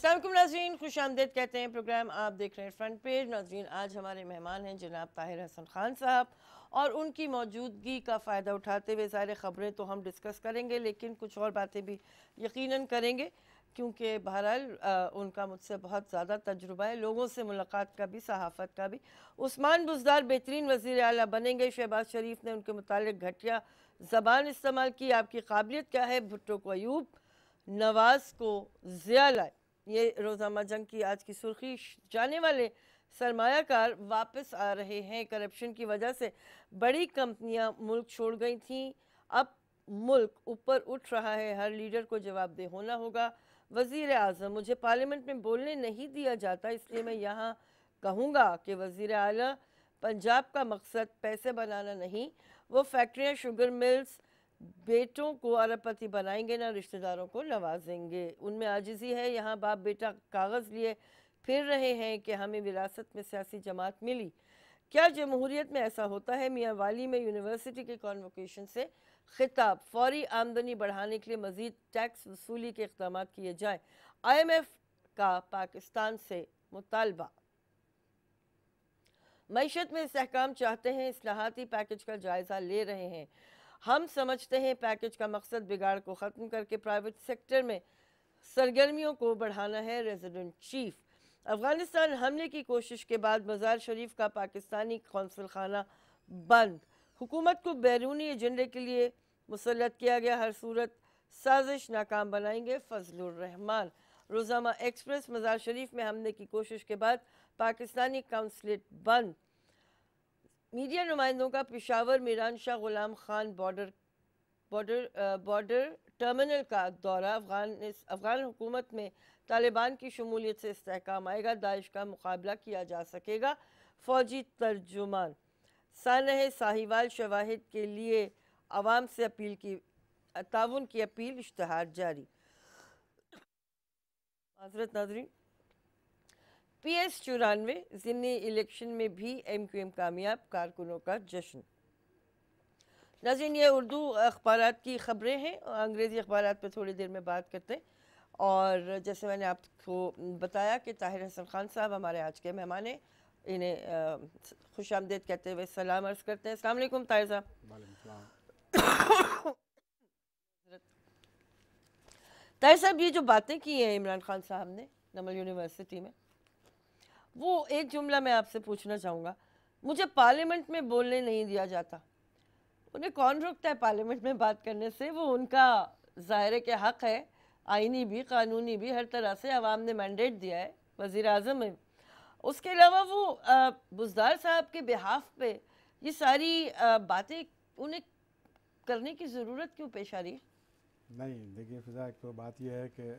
अस्सलाम वालेकुम नाज़रीन, खुश आमदीद कहते हैं प्रोग्राम आप देख रहे हैं फ्रंट पेज। नाज़रीन, आज हमारे मेहमान हैं जनाब ताहिर हसन खान साहब और उनकी मौजूदगी का फ़ायदा उठाते हुए सारे ख़बरें तो हम डिस्कस करेंगे, लेकिन कुछ और बातें भी यकीनन करेंगे क्योंकि बहरहाल उनका मुझसे बहुत ज़्यादा तजुर्बा है, लोगों से मुलाकात का भी, सहाफ़त का भी। उस्मान बुज़दार बेहतरीन वज़ीर आला बनेंगे, शहबाज शरीफ ने उनके मुतालिक घटिया ज़बान इस्तेमाल की, आपकी काबिलियत क्या है? भुट्टो को अयूब, नवाज़ को ज़िया लाए। ये रोज़ाना जंग की आज की सुर्खी। जाने वाले सरमायाकार वापस आ रहे हैं। करप्शन की वजह से बड़ी कंपनियां मुल्क छोड़ गई थीं, अब मुल्क ऊपर उठ रहा है, हर लीडर को जवाबदेह होना होगा। वज़ीर आज़म, मुझे पार्लियामेंट में बोलने नहीं दिया जाता, इसलिए मैं यहाँ कहूँगा कि वज़ीर आला पंजाब का मकसद पैसे बनाना नहीं, वो फैक्ट्रियाँ, शुगर मिल्स बेटों को अरबपति बनाएंगे, ना रिश्तेदारों को नवाजेंगे। उनमें आजिज़ी है। यहाँ बाप बेटा कागज़ लिए फिर रहे हैं कि हमें विरासत में सियासी जमात मिली। क्या जमहूरियत में ऐसा होता है? मियाँ वाली में यूनिवर्सिटी के कॉन्वोकेशन से खिताब। फौरी आमदनी बढ़ाने के लिए मज़ीद टैक्स वसूली के इक़दाम किए जाएँ। IMF का पाकिस्तान से मुतालबा। मईशत में इस्तेहकाम चाहते हैं, इस्लाहाती पैकेज का जायज़ा ले रहे हैं। हम समझते हैं पैकेज का मकसद बिगाड़ को ख़त्म करके प्राइवेट सेक्टर में सरगर्मियों को बढ़ाना है। Resident chief. अफ़गानिस्तान हमले की कोशिश के बाद मज़ार शरीफ का पाकिस्तानी कौंसल खाना बंद। हुकूमत को बैरूनी एजेंडे के लिए मुसल्लत किया गया, हर सूरत साजिश नाकाम बनाएंगे फजलुर रहमान। रोज़ाना एक्सप्रेस। मज़ार शरीफ में हमले की कोशिश के बाद पाकिस्तानी काउंसलेट बंद। मीडिया नुमाइंदों का पेशावर मीरान शाह गुलाम खान बॉर्डर टर्मिनल का दौरा। अफ़गान हुकूमत में तालिबान की शमूलियत से इस्तेहकाम आएगा, दाइश का मुकाबला किया जा सकेगा। फ़ौजी तर्जुमान। सानह साहिवाल शवाहिद के लिए आवाम से अपील की, ताउन की अपील, इश्तहार जारी। हज़रत नाज़रीन, PS 94 ज़िमनी इलेक्शन में भी MQM कामयाब, कारकुनों का जश्न। नाज़रीन, ये उर्दू अखबारात की ख़बरें हैं, अंग्रेज़ी अखबारात पे थोड़ी देर में बात करते हैं। और जैसे मैंने आपको बताया कि ताहिर हसन खान साहब हमारे आज के मेहमान हैं, इन्हें खुश आमदीद कहते हुए सलाम अर्ज़ करते हैं। अस्सलाम वालेकुम ताहिर साहब। ताहिर साहब, ये जो बातें की हैं इमरान खान साहब ने नमल यूनिवर्सिटी में, वो एक जुमला मैं आपसे पूछना चाहूँगा। मुझे पार्लियामेंट में बोलने नहीं दिया जाता, उन्हें कौन रोकता है पार्लियामेंट में बात करने से? वो उनका ज़ाहिर के हक़ है, आइनी भी, कानूनी भी, हर तरह से अवाम ने मैंडेट दिया है वज़ीर आज़म में। उसके अलावा वो बुज़दार साहब के बिहाफ पे ये सारी बातें उन्हें करने की ज़रूरत क्यों पेश आ रही है? नहीं, देखिए फ़िज़ा, एक तो बात यह है कि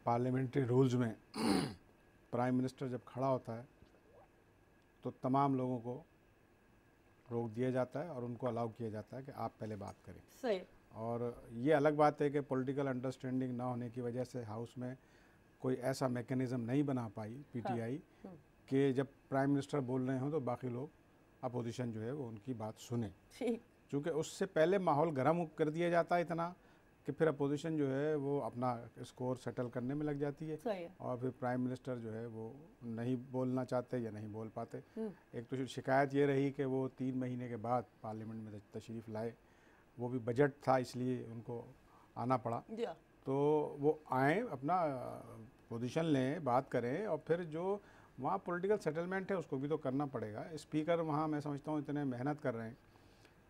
पार्लियामेंट्री रूल्स में प्राइम मिनिस्टर जब खड़ा होता है तो तमाम लोगों को रोक दिया जाता है और उनको अलाउ किया जाता है कि आप पहले बात करें। सही। और ये अलग बात है कि पॉलिटिकल अंडरस्टैंडिंग ना होने की वजह से हाउस में कोई ऐसा मैकेनिज़्म नहीं बना पाई PTI कि जब प्राइम मिनिस्टर बोल रहे हों तो बाकी लोग अपोजिशन जो है वो उनकी बात सुने। चूँकि उससे पहले माहौल गर्म कर दिया जाता है इतना कि फिर अपोजिशन जो है वो अपना स्कोर सेटल करने में लग जाती है और फिर प्राइम मिनिस्टर जो है वो नहीं बोलना चाहते या नहीं बोल पाते। एक तो शिकायत ये रही कि वो 3 महीने के बाद पार्लियामेंट में तशरीफ़ लाए, वो भी बजट था इसलिए उनको आना पड़ा। तो वो आएँ, अपना पोजीशन लें, बात करें और फिर जो वहाँ पॉलिटिकल सेटलमेंट है उसको भी तो करना पड़ेगा। स्पीकर वहाँ मैं समझता हूँ इतने मेहनत कर रहे हैं,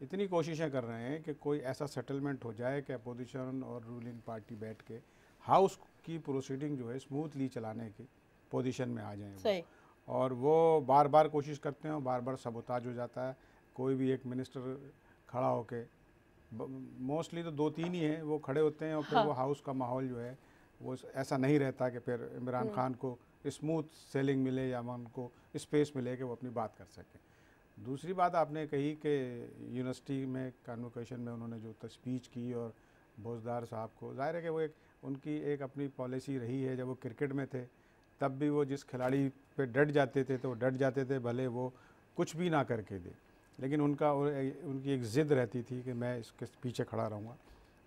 इतनी कोशिशें कर रहे हैं कि कोई ऐसा सेटलमेंट हो जाए कि अपोजिशन और रूलिंग पार्टी बैठ के हाउस की प्रोसीडिंग जो है स्मूथली चलाने की पोजीशन में आ जाएं। और वो बार बार कोशिश करते हैं और बार बार सबोताज हो जाता है। कोई भी एक मिनिस्टर खड़ा होके, मोस्टली तो 2-3 ही हैं, वो खड़े होते हैं और फिर वो हाउस का माहौल जो है वो ऐसा नहीं रहता कि फिर इमरान खान को स्मूथ सेलिंग मिले या उनको स्पेस मिले कि वो अपनी बात कर सकें। दूसरी बात आपने कही कि यूनिवर्सिटी में कन्वोकेशन में उन्होंने जो स्पीच की और बुज़दार साहब को, जाहिर है कि वो एक उनकी एक अपनी पॉलिसी रही है। जब वो क्रिकेट में थे तब भी वो जिस खिलाड़ी पे डट जाते थे तो वो डट जाते थे, भले वो कुछ भी ना करके दे, लेकिन उनकी एक ज़िद रहती थी कि मैं इसके पीछे खड़ा रहूँगा।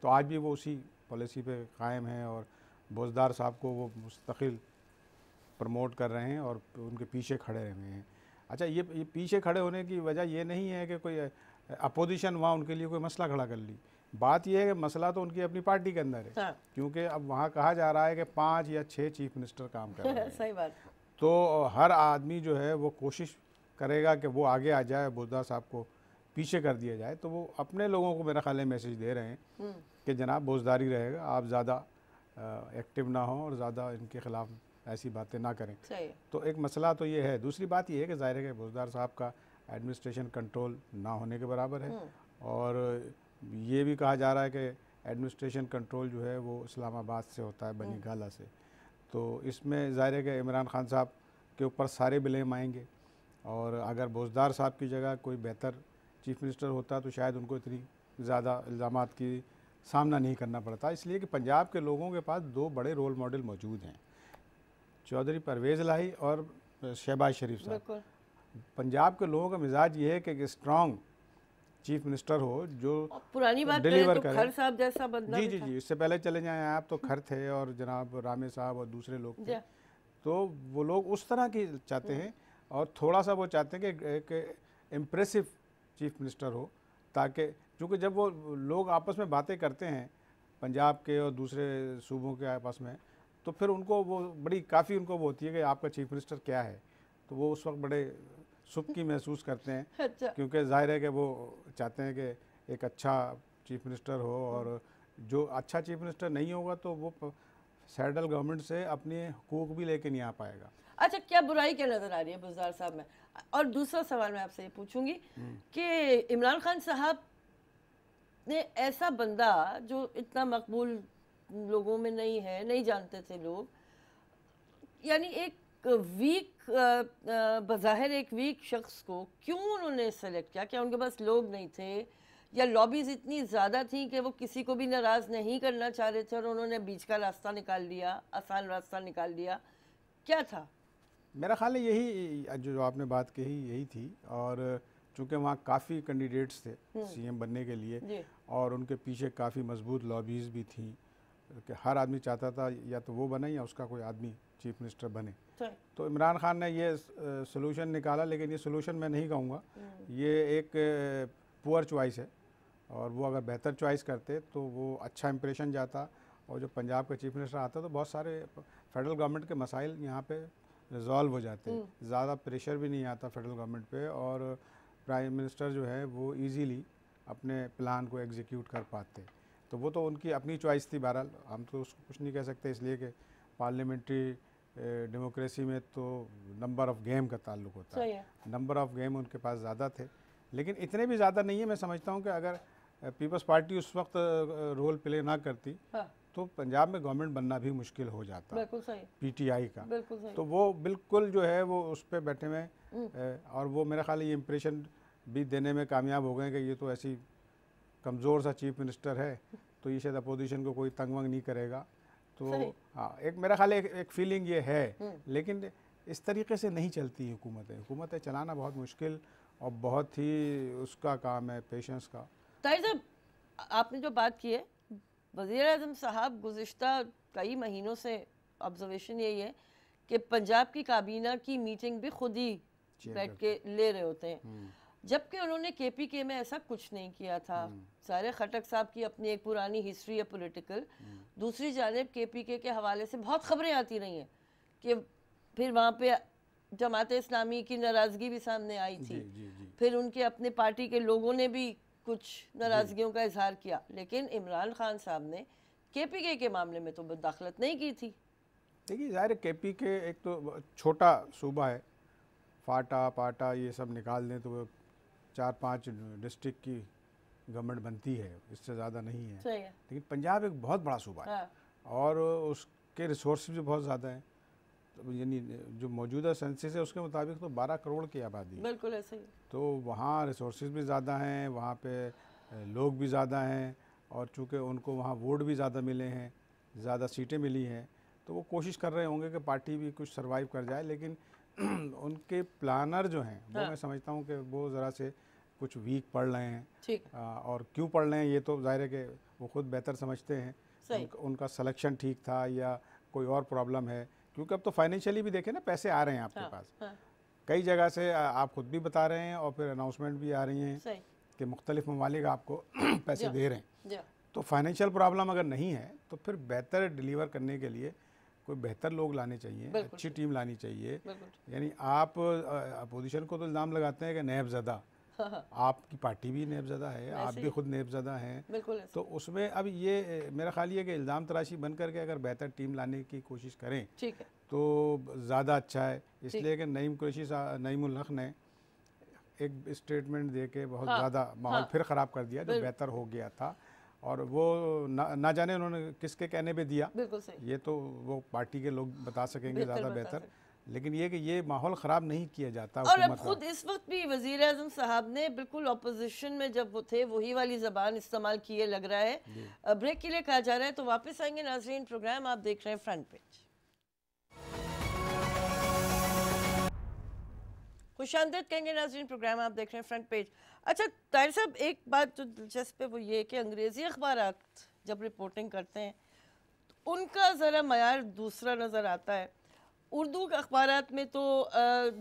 तो आज भी वो उसी पॉलिसी पे कायम हैं और बोजदार साहब को वो मुस्तकिल प्रमोट कर रहे हैं और उनके पीछे खड़े हुए हैं। अच्छा, ये पीछे खड़े होने की वजह ये नहीं है कि कोई अपोजिशन वहाँ उनके लिए कोई मसला खड़ा कर ली। बात यह है कि मसला तो उनकी अपनी पार्टी के अंदर है। हाँ। क्योंकि अब वहाँ कहा जा रहा है कि 5 या 6 चीफ मिनिस्टर काम कर रहे हैं। सही बात। तो हर आदमी जो है वो कोशिश करेगा कि वो आगे आ जाए, बोजदार साहब को पीछे कर दिया जाए। तो वो अपने लोगों को मेरा ख्याल है मैसेज दे रहे हैं कि जनाब बोजदारी रहेगा, आप ज़्यादा एक्टिव ना हों और ज़्यादा इनके ख़िलाफ़ ऐसी बातें ना करें। तो एक मसला तो ये है। दूसरी बात ये है कि ज़ाहिर है कि बोजदार साहब का एडमिनिस्ट्रेशन कंट्रोल ना होने के बराबर है, और ये भी कहा जा रहा है कि एडमिनिस्ट्रेशन कंट्रोल जो है वो इस्लामाबाद से होता है, बनी गाला से। तो इसमें ज़ाहिर है कि इमरान खान साहब के ऊपर सारे ब्लेम आएंगे, और अगर बोजदार साहब की जगह कोई बेहतर चीफ मिनिस्टर होता तो शायद उनको इतनी ज़्यादा इल्ज़ामात की सामना नहीं करना पड़ता। इसलिए कि पंजाब के लोगों के पास 2 बड़े रोल मॉडल मौजूद हैं, चौधरी परवेज़ इलाही और शहबाज शरीफ साहब। पंजाब के लोगों का मिजाज ये है कि स्ट्रॉन्ग चीफ मिनिस्टर हो जो पुरानी बात डिलीवर तो खर साहब जैसा बंदा जी जी जी, इससे पहले चले जाएं आप तो खर थे, और जनाब रामे साहब और दूसरे लोग थे। तो वो लोग उस तरह की चाहते हैं, और थोड़ा सा वो चाहते हैं कि एक इम्प्रेसिव चीफ मिनिस्टर हो, ताकि क्योंकि जब वो लोग आपस में बातें करते हैं पंजाब के और दूसरे सूबों के आपस में, तो फिर उनको वो बड़ी काफ़ी उनको वो होती है कि आपका चीफ मिनिस्टर क्या है। तो वो उस वक्त बड़े सुबकी महसूस करते हैं। अच्छा। क्योंकि जाहिर है कि वो चाहते हैं कि एक अच्छा चीफ मिनिस्टर हो, और जो अच्छा चीफ मिनिस्टर नहीं होगा तो वो सेंट्रल गवर्नमेंट से अपने हुकूक भी लेके नहीं आ पाएगा। अच्छा, क्या बुराई क्या नज़र आ रही है बोजदार साहब में? और दूसरा सवाल मैं आपसे ये पूछूंगी कि इमरान खान साहब ने ऐसा बंदा जो इतना मकबूल लोगों में नहीं है, नहीं जानते थे लोग, यानी एक वीक बज़ाहिर एक वीक शख्स को क्यों उन्होंने सेलेक्ट किया? क्या उनके पास लोग नहीं थे, या लॉबीज इतनी ज़्यादा थी कि वो किसी को भी नाराज़ नहीं करना चाह रहे थे और उन्होंने बीच का रास्ता निकाल लिया, आसान रास्ता निकाल लिया? क्या था? मेरा ख्याल है यही जो आपने बात कही यही थी, और चूँकि वहाँ काफ़ी कैंडिडेट्स थे सीएम बनने के लिए, और उनके पीछे काफ़ी मजबूत लॉबीज़ भी थी कि हर आदमी चाहता था या तो वो बने या उसका कोई आदमी चीफ मिनिस्टर बने। तो इमरान खान ने ये सलूशन निकाला, लेकिन ये सलूशन मैं नहीं कहूँगा, ये एक पुअर चॉइस है, और वो अगर बेहतर चॉइस करते तो वो अच्छा इंप्रेशन जाता, और जो पंजाब का चीफ मिनिस्टर आता तो बहुत सारे फेडरल गवर्नमेंट के मसाइल यहाँ पे रिजॉल्व हो जाते, ज़्यादा प्रेशर भी नहीं आता फेडरल गवर्नमेंट पे, और प्राइम मिनिस्टर जो है वो इजीली अपने प्लान को एग्जीक्यूट कर पाते। तो वो तो उनकी अपनी चॉइस थी। बहरहाल हम तो उसको कुछ नहीं कह सकते, इसलिए कि पार्लियामेंट्री डेमोक्रेसी में तो नंबर ऑफ़ गेम का ताल्लुक होता है। नंबर ऑफ़ गेम उनके पास ज़्यादा थे, लेकिन इतने भी ज़्यादा नहीं है। मैं समझता हूँ कि अगर पीपल्स पार्टी उस वक्त रोल प्ले ना करती तो पंजाब में गवर्नमेंट बनना भी मुश्किल हो जाता। बिल्कुल सही। पीटीआई का। बिल्कुल सही। तो वो बिल्कुल जो है वो उस पर बैठे हुए, और वो मेरा ख्याल ये इम्प्रेशन भी देने में कामयाब हो गए कि ये तो ऐसी कमज़ोर सा चीफ मिनिस्टर है, तो ये शायद अपोजिशन को कोई तंग वंग नहीं करेगा। तो हाँ, एक मेरा ख्याल एक फीलिंग ये है, लेकिन इस तरीके से नहीं चलती हुकूमतें चलाना बहुत मुश्किल और बहुत ही उसका काम है, पेशेंस का। ताहिर साहब, आपने जो बात की है, वज़ीर आज़म साहब गुज़िश्ता कई महीनों से ऑब्जर्वेशन यही है कि पंजाब की काबीना की मीटिंग भी खुद ही बैठ के ले रहे होते हैं, जबकि उन्होंने केपीके में ऐसा कुछ नहीं किया था। सारे खटक साहब की अपनी एक पुरानी हिस्ट्री है पॉलिटिकल। दूसरी जानिब केपीके के हवाले से बहुत खबरें आती रही हैं कि फिर वहाँ पे जमात इस्लामी की नाराज़गी भी सामने आई थी। फिर उनके अपने पार्टी के लोगों ने भी कुछ नाराज़गियों का इजहार किया, लेकिन इमरान खान साहब ने केपीके के मामले में तो मुदाखलत नहीं की थी। देखिए, ज़ाहिर है केपीके एक तो छोटा सूबा है, फाटा पाटा ये सब निकाल दें तो वो 4-5 डिस्ट्रिक्ट की गवर्नमेंट बनती है, इससे ज़्यादा नहीं है। सही है। लेकिन पंजाब एक बहुत बड़ा सूबा है, और उसके रिसोर्स भी बहुत ज़्यादा हैं। तो यानी जो मौजूदा सेंसस है उसके मुताबिक तो 12 करोड़ की आबादी है। बिल्कुल ऐसे ही। तो वहाँ रिसोर्सेज भी ज़्यादा हैं, वहाँ पे लोग भी ज़्यादा हैं, और चूँकि उनको वहाँ वोट भी ज़्यादा मिले हैं, ज़्यादा सीटें मिली हैं, तो वो कोशिश कर रहे होंगे कि पार्टी भी कुछ सर्वाइव कर जाए। लेकिन उनके प्लानर जो हैं वो मैं समझता हूँ कि वो ज़रा से कुछ वीक पढ़ रहे हैं। ठीक। और क्यों पढ़ रहे हैं ये तो जाहिर है कि वो खुद बेहतर समझते हैं। उनका सिलेक्शन ठीक था या कोई और प्रॉब्लम है, क्योंकि अब तो फाइनेंशियली भी देखें ना, पैसे आ रहे हैं आपके पास कई जगह से, आप खुद भी बता रहे हैं और फिर अनाउंसमेंट भी आ रही हैं कि मुख्तलिफ ममालिक आपको पैसे दे रहे हैं। तो फाइनेंशियल प्रॉब्लम अगर नहीं है तो फिर बेहतर डिलीवर करने के लिए कोई बेहतर लोग लाने चाहिए, अच्छी टीम लानी चाहिए। यानी आप अपोजिशन को तो इल्ज़ाम लगाते हैं कि नैबज़दा, आपकी पार्टी भी नैबज़दा है, आप भी खुद नैबज़दा हैं, तो उसमें अब ये मेरा ख्याल ये कि इल्ज़ाम तराशी बन करके अगर बेहतर टीम लाने की कोशिश करें तो ज़्यादा अच्छा है। इसलिए कि नईम कुरैशी, नईमुल हक ने एक स्टेटमेंट दे के बहुत ज़्यादा माहौल फिर ख़राब कर दिया जो बेहतर हो गया था, और वो ना जाने उन्होंने किसके कहने पे दिया, ये तो वो पार्टी के लोग बता सकेंगे ज़्यादा बेहतर, लेकिन ये कि ये माहौल ख़राब नहीं किया जाता। और अब खुद इस वक्त भी वज़ीर आज़म साहब ने बिल्कुल अपोजिशन में जब वो थे वही वाली ज़बान इस्तेमाल किए लग रहा है। ब्रेक के लिए कहा जा रहा है, तो वापस आएंगे नाज़रीन। प्रोग्राम आप देख रहे हैं फ्रंट पेज। खुशामदीद कहेंगे नाज़रीन, प्रोग्राम आप देख रहे हैं फ्रंट पेज। अच्छा ताहिर साहब, एक बात जो दिलचस्प है वो ये कि अंग्रेज़ी अखबारात जब रिपोर्टिंग करते हैं तो उनका ज़रा मयार दूसरा नज़र आता है। उर्दू के अखबारात में तो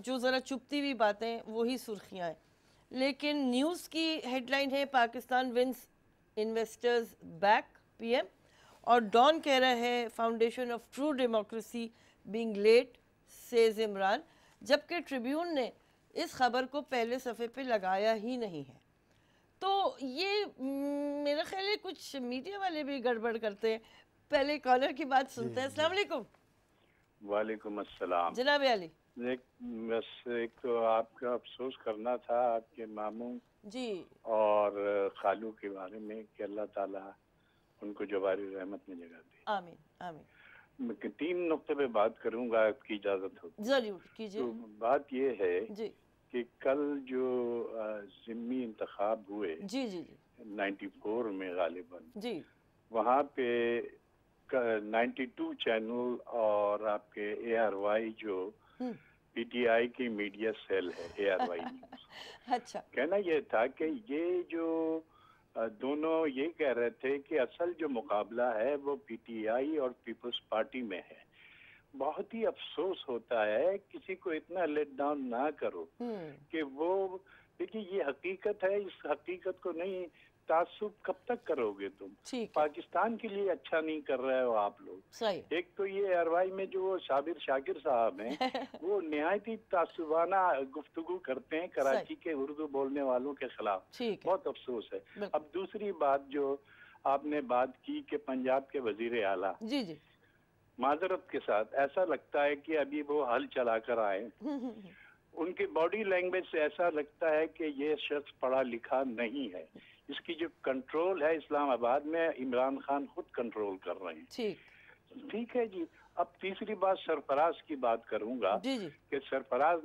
जो ज़रा चुपती हुई बातें वही सुर्खियाँ हैं, लेकिन न्यूज़ की हेडलाइन है Pakistan wins investors back PM, और डॉन कह रहा है foundation of true democracy being laid says Imran, जबकि ट्रिब्यून ने इस खबर को पहले सफ़े पे लगाया ही नहीं है। तो ये मेरा ख्याल है कुछ मीडिया वाले भी गड़बड़ करते हैं। पहले कॉलर की बात सुनते हैं। अस्सलाम वालेकुम। वालेकुम अस्सलाम जनाब अली। बस एक तो आपका अफसोस करना था आपके मामू जी और खालू के बारे में कि अल्लाह ताला उनको जवारी रहमत में जगह दे। आमीन आमीन। 3 नुक्ते पे बात करूंगा, आपकी इजाजत हो? जरूर कीजिए। तो बात ये है जी कि कल जो ज़िम्मी इंतखाब हुए जी जी 94 में गालिबन, जी वहाँ पे 92 चैनल और आपके ARY जो PTI की मीडिया सेल है, ARY न्यूज़, अच्छा, कहना ये था कि ये जो दोनों ये कह रहे थे कि असल जो मुकाबला है वो PTI और पीपल्स पार्टी में है। बहुत ही अफसोस होता है, किसी को इतना लेट डाउन ना करो कि वो, देखिए ये हकीकत है, इस हकीकत को नहीं तासुब कब तक करोगे तुम? पाकिस्तान के लिए अच्छा नहीं कर रहे हो आप लोग। सही। एक तो ये ARY में जो साबिर शाकिर साहब हैं वो निहायत ही तासुबाना गुफ्तगू करते हैं कराची के उर्दू बोलने वालों के खिलाफ, बहुत अफसोस है। अब दूसरी बात जो आपने बात की कि पंजाब के वजीर आला, जी जी, माजरत के साथ ऐसा लगता है कि अभी वो हल चला कर आए। उनकी बॉडी लैंग्वेज से ऐसा लगता है कि ये शख्स पढ़ा लिखा नहीं है। इसकी जो कंट्रोल है इस्लामाबाद में इमरान खान खुद कंट्रोल कर रहे हैं। ठीक है जी। अब तीसरी बात सरफराज की बात करूंगा कि सरफराज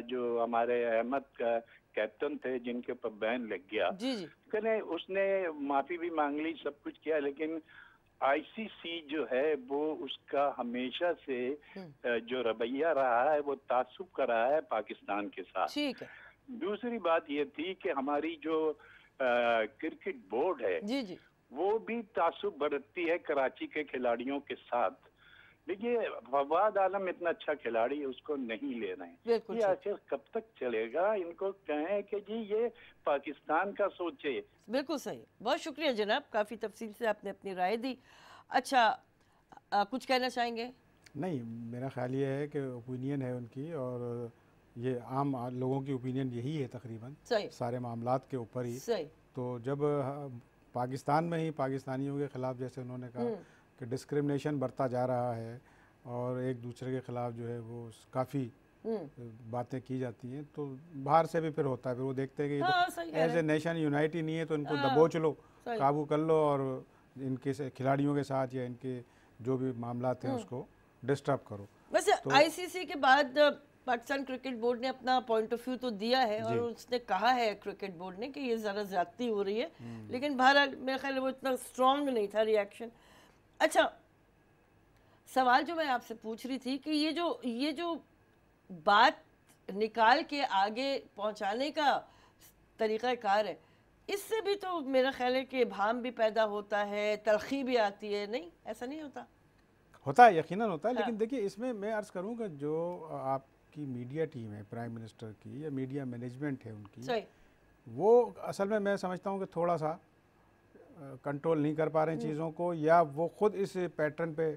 जो हमारे अहमद का कैप्टन थे जिनके ऊपर बैन लग गया, कहने उसने माफी भी मांग ली, सब कुछ किया, लेकिन ICC जो है वो उसका हमेशा से जो रवैया रहा है वो तासुब का रहा है पाकिस्तान के साथ। ठीक है। दूसरी बात ये थी कि हमारी जो क्रिकेट बोर्ड है जी जी, वो भी तासुब बरतती है कराची के खिलाड़ियों के साथ। देखिए फवाद आलम इतना अच्छा खिलाड़ी है, उसको नहीं ले रहे हैं। ये आखिर कब तक चलेगा? इनको कहें कि जी ये पाकिस्तान का सोचे। बिल्कुल सही, बहुत शुक्रिया जनाब, काफ़ी तफसील से आपने अपनी राय दी। अच्छा कुछ कहना चाहेंगे? नहीं, मेरा ख्याल ये है कि ओपिनियन है उनकी, और ये आम लोगों की ओपिनियन यही है तकरीबन सारे मामलात के ऊपर ही। तो जब पाकिस्तान में ही पाकिस्तानियों के ख़िलाफ़, जैसे उन्होंने कहा कि डिस्क्रिमिनेशन बढ़ता जा रहा है और एक दूसरे के ख़िलाफ़ जो है वो काफ़ी बातें की जाती हैं, तो बाहर से भी फिर होता है, फिर वो देखते हैं कि ये तो एज ए नेशन यूनाइट ही नहीं है, तो इनको दबोच लो, काबू कर लो, और इनके खिलाड़ियों के साथ या इनके जो भी मामलात हैं उसको डिस्टर्ब करो। वैसे तो ICC के बाद पाकिस्तान क्रिकेट बोर्ड ने अपना पॉइंट ऑफ व्यू तो दिया है, और उसने कहा है क्रिकेट बोर्ड ने कि ये ज़रा ज़्यादती हो रही है, लेकिन बहरहाल मेरा ख्याल है वो इतना स्ट्रॉन्ग नहीं था रिएक्शन। अच्छा, सवाल जो मैं आपसे पूछ रही थी कि ये जो बात निकाल के आगे पहुंचाने का तरीक़ाकार है, इससे भी तो मेरा ख्याल है कि भाम भी पैदा होता है, तलखी भी आती है, नहीं ऐसा नहीं होता? होता है, यकीनन होता है। हाँ। लेकिन देखिए इसमें मैं अर्ज़ करूँ कि जो आपकी मीडिया टीम है प्राइम मिनिस्टर की या मीडिया मैनेजमेंट है उनकी, सही। वो असल में मैं समझता हूँ कि थोड़ा सा कंट्रोल नहीं कर पा रहे हैं चीज़ों को, या वो खुद इस पैटर्न पे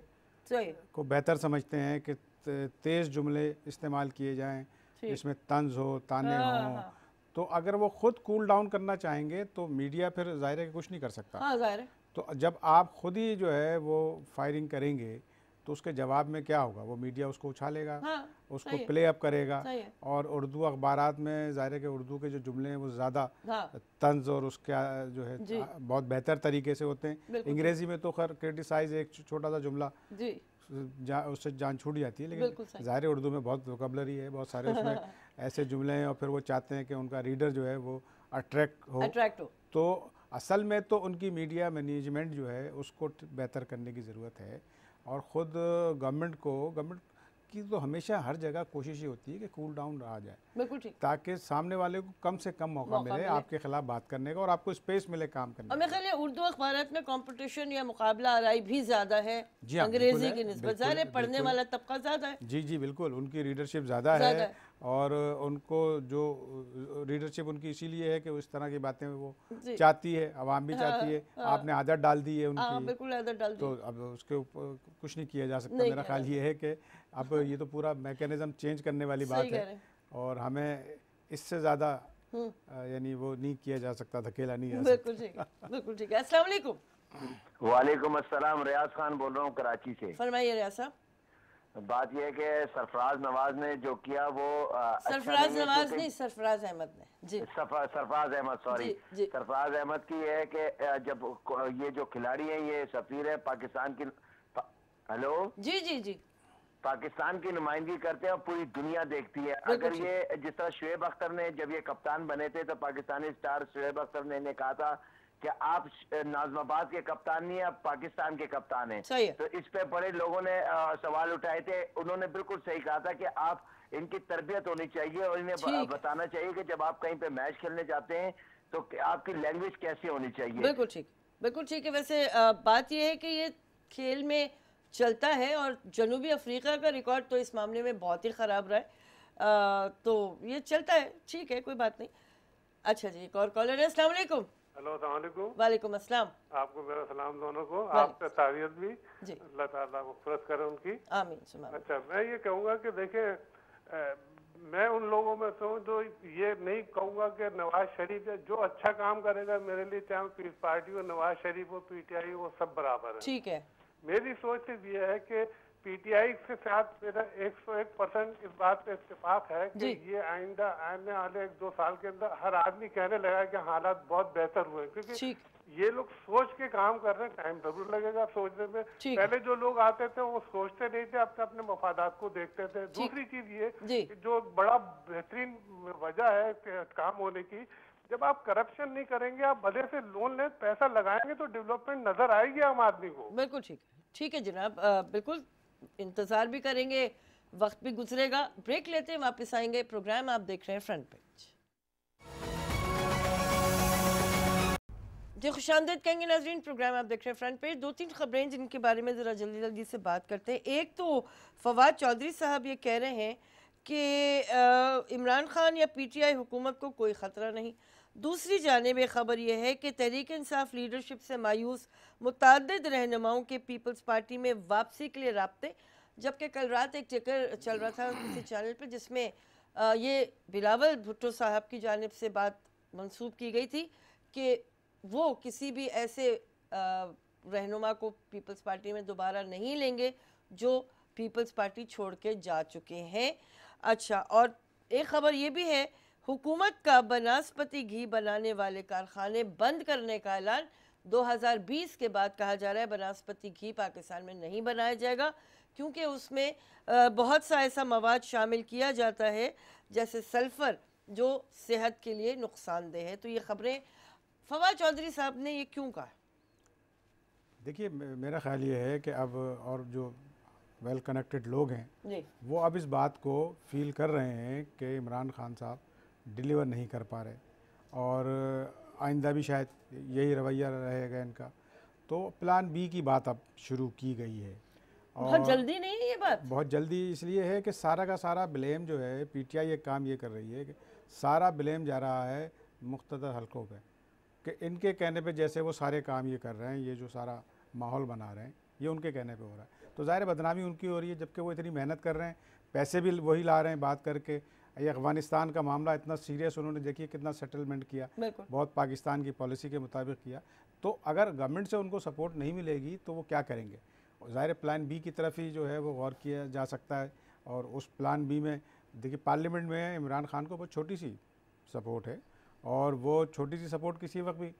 सही। को बेहतर समझते हैं कि तेज़ जुमले इस्तेमाल किए जाएं, ठीक। इसमें तंज हो, ताने हाँ, हों। हाँ। तो अगर वो खुद कूल डाउन करना चाहेंगे तो मीडिया फिर ज़ाहिर है कि कुछ नहीं कर सकता। हाँ जाहिर है। तो जब आप खुद ही जो है वो फायरिंग करेंगे तो उसके जवाब में क्या होगा, वो मीडिया उसको उछालेगा, हाँ, उसको सही है। प्ले अप करेगा। सही है। और उर्दू अखबारात में ज़ाहिर है कि उर्दू के जो जुमले हैं वो ज़्यादा हाँ तंज और उसका जो है जी। बहुत बेहतर तरीके से होते हैं। बिल्कुल। अंग्रेज़ी में तो खैर क्रिटिसाइज एक छोटा सा जुमला जी उससे जान छूट जाती है, बिल्कुल लेकिन सही। ज़ाहिर है उर्दू में बहुत वोकैबुलरी है, बहुत सारे उसमें ऐसे जुमले हैं और फिर वो चाहते हैं कि उनका रीडर जो है वो अट्रैक्ट हो। अट्रैक्ट हो। तो असल में तो उनकी मीडिया मैनेजमेंट जो है उसको बेहतर करने की ज़रूरत है। और ख़ुद गवर्नमेंट की तो हमेशा हर जगह कोशिश ही होती है कि कूल डाउन रहा जाए, बिल्कुल ठीक। ताकि सामने वाले को कम से कम मौका मिले आपके खिलाफ बात करने का और आपको स्पेस मिले काम करने और का। मेरे ख्याल है उर्दू अखबारात में कंपटीशन या मुकाबला आराई भी ज़्यादा है जी हाँ, अंग्रेजी बिल्कुल की है, निस्बत। बिल्कुल, ज़ाहिर है पढ़ने बिल्कुल। वाला तबका ज़्यादा है। जी जी बिल्कुल, उनकी रीडरशिप ज़्यादा ज़्यादा है। है। और उनको जो रीडरशिप उनकी इसीलिए है कि उस तरह की बातें वो जी। चाहती है, आवाम भी हाँ, चाहती है। हाँ। आपने आदत डाल दी है हाँ उनकी, बिल्कुल आदत डाल दी। तो अब उसके ऊपर कुछ नहीं किया जा सकता। नहीं मेरा किया ख्याल जा ये है कि अब ये तो पूरा मैकेनिज्म चेंज करने वाली सही बात कह है रहे हैं। और हमें इससे ज़्यादा यानी वो नहीं किया जा सकता, धकेला नहीं जा बिल्कुल सकता। ठीक है, बिल्कुल ठीक है। अस्सलाम वालेकुम। वालेकुम अस्सलाम, रियाज खान बोल रहा हूँ कराची से। फरमाइए रियाज साहब। बात यह है कि सरफराज नवाज ने जो किया वो सरफराज नवाज नहीं, सरफराज अहमद ने। जी सरफराज अहमद, सॉरी, जी, जी। सरफराज अहमद की है कि जब ये जो खिलाड़ी है ये सफीर है पाकिस्तान की। हेलो जी जी जी पाकिस्तान की नुमाइंदगी करते हैं और पूरी दुनिया देखती है। अगर ये जिस तरह शुएब अख्तर ने जब ये कप्तान बने थे तो पाकिस्तानी स्टार शुएब अख्तर ने इन्हें कहा था कि आप नाज़माबाद के कप्तान नहीं है, आप पाकिस्तान के कप्तान हैं। सही है। तो इस पे बड़े लोगों ने सवाल उठाए थे। उन्होंने बिल्कुल सही कहा था कि आप इनकी तरबियत होनी चाहिए और इन्हें बताना चाहिए कि जब आप कहीं पे मैच खेलने जाते हैं तो आपकी लैंग्वेज कैसी होनी चाहिए। बिल्कुल ठीक, बिल्कुल ठीक है। वैसे बात यह है कि ये खेल में चलता है और जनूबी अफ्रीका का रिकॉर्ड तो इस मामले में बहुत ही ख़राब रहा है। तो ये चलता है, ठीक है, कोई बात नहीं। अच्छा जी, एक और कॉलर है। अस्सलाम वालेकुम। हेलो, अस्सलाम वालेकुम। वालेकुम अस्सलाम। आपको मेरा सलाम दोनों को, आपका तारीफ भी जी, अल्लाह ताला मग़फ़िरत करे उनकी। आमीन सुना। अच्छा, मैं ये कहूँगा कि देखें, मैं उन लोगों में से हूँ जो ये नहीं कहूँगा कि नवाज शरीफ जो अच्छा काम करेगा मेरे लिए, चाहे पीस पार्टी हो, नवाज शरीफ हो, पीटीआई हो, सब बराबर है। ठीक है। मेरी सोच सिर्फ ये है कि पीटीआई के साथ मेरा 101% इस बात पे इत्तेफाक है कि ये आइंदा आने वाले 1-2 साल के अंदर हर आदमी कहने लगा कि हालात बहुत बेहतर हुए, क्योंकि ये लोग सोच के काम कर रहे हैं। टाइम जरूर लगेगा सोचने में। पहले जो लोग आते थे वो सोचते नहीं थे, अपने अपने मफादात को देखते थे। दूसरी चीज ये जो बड़ा बेहतरीन वजह है काम होने की, जब आप करप्शन नहीं करेंगे, आप भले से लोन ले पैसा लगाएंगे तो डेवलपमेंट नजर आएगी आम आदमी को। बिल्कुल ठीक है, ठीक है जनाब, बिल्कुल इंतजार भी करेंगे, वक्त भी गुजरेगा। ब्रेक लेते हैं, वापस आएंगे। प्रोग्राम आप देख रहे हैं फ्रंट पेज। जी खुशामदीद कहेंगे नाजरीन, प्रोग्राम आप देख रहे हैं फ्रंट पेज। 2-3 खबरें जिनके बारे में ज़रा जल्दी जल्दी से बात करते हैं। एक तो फवाद चौधरी साहब ये कह रहे हैं कि इमरान खान या पीटीआई हुकूमत को कोई ख़तरा नहीं। दूसरी जानिब एक ख़बर यह है कि तहरीक इंसाफ लीडरशिप से मायूस मुतअद्दिद रहनुमाओं के पीपल्स पार्टी में वापसी के लिए राब्ते, जबकि कल रात एक टिकर चल रहा था किसी चैनल पर जिसमें ये बिलावल भुट्टो साहब की जानिब से बात मंसूब की गई थी कि वो किसी भी ऐसे रहनुमा को पीपल्स पार्टी में दोबारा नहीं लेंगे जो पीपल्स पार्टी छोड़ के जा चुके हैं। अच्छा, और एक ख़बर ये भी है, हुकूमत का बनास्पति घी बनाने वाले कारखाने बंद करने का ऐलान। 2020 के बाद कहा जा रहा है बनास्पति घी पाकिस्तान में नहीं बनाया जाएगा, क्योंकि उसमें बहुत सा ऐसा मवाद शामिल किया जाता है जैसे सल्फ़र, जो सेहत के लिए नुकसानदेह है। तो ये ख़बरें फवाद चौधरी साहब ने ये क्यों कहा? देखिए, मेरा ख्याल ये है कि अब और जो वेल कनेक्टेड लोग हैं वो अब इस बात को फील कर रहे हैं कि इमरान खान साहब डिलीवर नहीं कर पा रहे, और आइंदा भी शायद यही रवैया रहेगा इनका। तो प्लान बी की बात अब शुरू की गई है। बहुत जल्दी नहीं है ये बात? बहुत जल्दी इसलिए है कि सारा का सारा ब्लेम जो है पीटीआई एक काम ये कर रही है कि सारा ब्लेम जा रहा है मुख्तदर हलकों पे, कि इनके कहने पे जैसे वो सारे काम ये कर रहे हैं, ये जो सारा माहौल बना रहे हैं ये उनके कहने पे हो रहा है। तो ज़ाहिर बदनामी उनकी हो रही है, जबकि वो इतनी मेहनत कर रहे हैं, पैसे भी वही ला रहे हैं बात करके। ये अफ़गानिस्तान का मामला इतना सीरियस उन्होंने देखिए कितना सेटलमेंट किया, बहुत पाकिस्तान की पॉलिसी के मुताबिक किया। तो अगर गवर्नमेंट से उनको सपोर्ट नहीं मिलेगी तो वो क्या करेंगे? ज़ाहिर प्लान बी की तरफ ही जो है वो गौर किया जा सकता है। और उस प्लान बी में देखिए पार्लियामेंट में इमरान खान को बहुत छोटी सी सपोर्ट है, और वो छोटी सी सपोर्ट किसी वक्त भी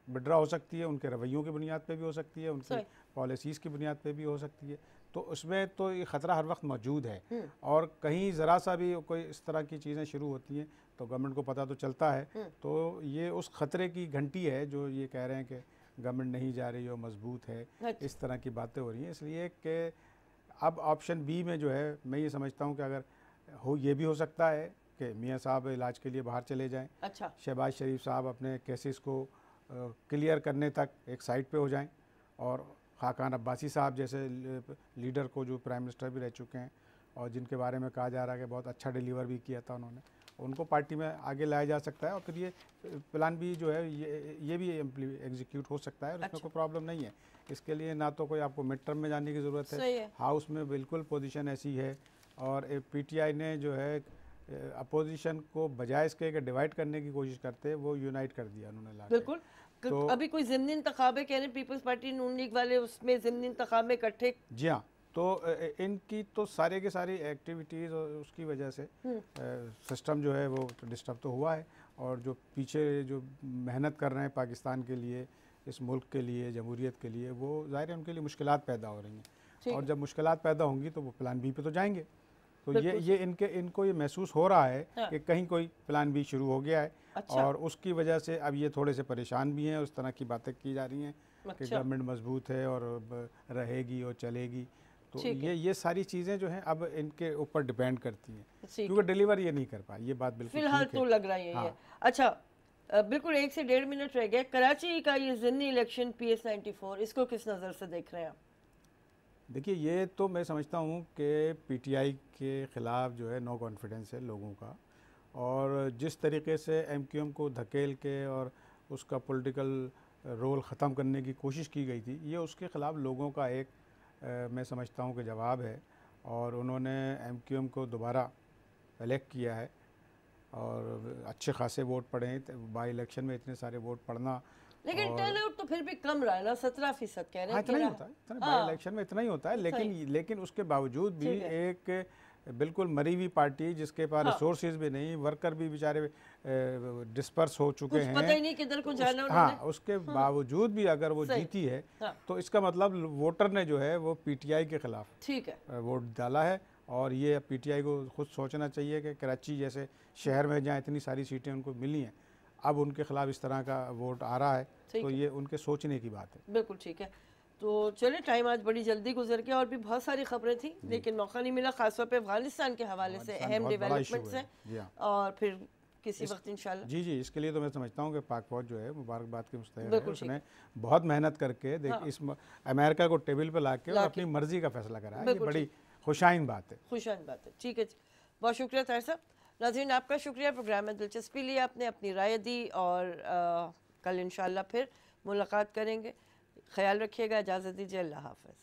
विड्रा हो सकती है, उनके रवैयों की बुनियाद पे भी हो सकती है, उनकी पॉलिसीज़ की बुनियाद पे भी हो सकती है। तो उसमें तो ये ख़तरा हर वक्त मौजूद है, और कहीं ज़रा सा भी कोई इस तरह की चीज़ें शुरू होती हैं तो गवर्नमेंट को पता तो चलता है। तो ये उस ख़तरे की घंटी है जो ये कह रहे हैं कि गवर्नमेंट नहीं जा रही हो, मजबूत है, इस तरह की बातें हो रही हैं। इसलिए कि अब ऑप्शन बी में जो है मैं ये समझता हूँ कि अगर हो ये भी हो सकता है कि मियाँ साहब इलाज के लिए बाहर चले जाएं, अच्छा, शहबाज शरीफ साहब अपने केसेस को क्लियर करने तक एक साइड पे हो जाएं, और खाकान अब्बासी साहब जैसे लीडर को जो प्राइम मिनिस्टर भी रह चुके हैं और जिनके बारे में कहा जा रहा है कि बहुत अच्छा डिलीवर भी किया था उन्होंने, उनको पार्टी में आगे लाया जा सकता है। और फिर ये प्लान भी जो है ये भी एग्जीक्यूट हो सकता है, और इसमें कोई प्रॉब्लम नहीं है। इसके लिए ना तो कोई आपको मिड टर्म में जाने की ज़रूरत है, हाउस में बिल्कुल पोजीशन ऐसी है। और पीटीआई ने जो है अपोजिशन को बजाय इसके कि डिवाइड करने की कोशिश करते हैं, वो यूनाइट कर दिया उन्होंने ला। बिल्कुल। तो अभी कोई ज़िमनी इंतखाब है, कह रहे हैं पीपल्स पार्टी नून लीग वाले उसमें ज़िमनी इंतखाब में इकट्ठे। जी हाँ, तो इनकी तो सारे के सारी एक्टिविटीज़ और उसकी वजह से सिस्टम जो है वो डिस्टर्ब तो हुआ है। और जो पीछे जो मेहनत कर रहे हैं पाकिस्तान के लिए, इस मुल्क के लिए, जमहूरियत के लिए, वो ज़ाहिर है उनके लिए मुश्किलात पैदा हो रही हैं। और जब मुश्किलात पैदा होंगी तो वो प्लान बी पे तो जाएंगे। तो ये इनको ये महसूस हो रहा है कि कहीं कोई प्लान बी शुरू हो गया है। अच्छा। और उसकी वजह से अब ये थोड़े से परेशान भी हैं, उस तरह की बातें की जा रही हैं कि गवर्नमेंट मजबूत है और रहेगी और चलेगी। तो ये सारी चीज़ें जो हैं अब इनके ऊपर डिपेंड करती हैं, क्योंकि डिलीवर ये नहीं कर पाए, ये बात बिल्कुल फिलहाल तो लग रहा है। हाँ। अच्छा, बिल्कुल 1 से 1.5 मिनट रह गए। कराची का ये ज़िमनी इलेक्शन PS94, इसको किस नज़र से देख रहे हैं आप? देखिए, ये तो मैं समझता हूँ कि पीटीआई के ख़िलाफ़ जो है नो कॉन्फिडेंस है लोगों का, और जिस तरीके से एमक्यूएम को धकेल के और उसका पॉलिटिकल रोल ख़त्म करने की कोशिश की गई थी, ये उसके ख़िलाफ़ लोगों का एक मैं समझता हूँ कि जवाब है। और उन्होंने एमक्यूएम को दोबारा इलेक्ट किया है, और अच्छे खासे वोट पड़े हैं। बाई इलेक्शन में इतने सारे वोट पड़ना, लेकिन टर्नआउट तो फिर भी कम रहा है ना, 17% कह रहे हैं। इतना ही होता है, बाई इलेक्शन में इतना ही होता है। लेकिन उसके बावजूद भी एक बिल्कुल मरी हुई पार्टी जिसके पास रिसोर्सेज भी नहीं, वर्कर भी बेचारे डिस्पर्स हो चुके हैं, पता ही नहीं किधर को जाना उन्होंने। हाँ, उसके बावजूद भी अगर वो जीती है तो इसका मतलब वोटर ने जो है वो पीटीआई के खिलाफ वोट डाला है। और ये पीटीआई को खुद सोचना चाहिए कि कराची जैसे शहर में जहाँ इतनी सारी सीटें उनको मिली हैं, अब उनके खिलाफ इस तरह का वोट आ रहा है, तो ये उनके सोचने की बात है। बिल्कुल ठीक है। तो चलिए, टाइम आज बड़ी जल्दी गुजर गया, और भी बहुत सारी खबरें थी लेकिन मौका नहीं मिला, खासतौर पे अफगानिस्तान के हवाले से अहम डेवलपमेंट्स हैं, और फिर किसी वक्त इंशाल्लाह। जी, इसके लिए तो मैं समझता हूँ कि पाक फौज जो है मुबारकबाद के मुस्तहिक है। उसने बहुत मेहनत करके इस अमेरिका को टेबल पर ला के और अपनी मर्जी का फैसला करा है। ये बड़ी खुशाइन बात है। ठीक है, बहुत शुक्रिया ताहिर साहब। नाज़रीन, आपका शुक्रिया, प्रोग्राम में दिलचस्पी ली आपने, अपनी राय दी, और कल इंशाल्लाह फिर मुलाकात करेंगे। ख्याल रखिएगा, इजाज़त दीजिए, अल्लाह हाफ़िज़।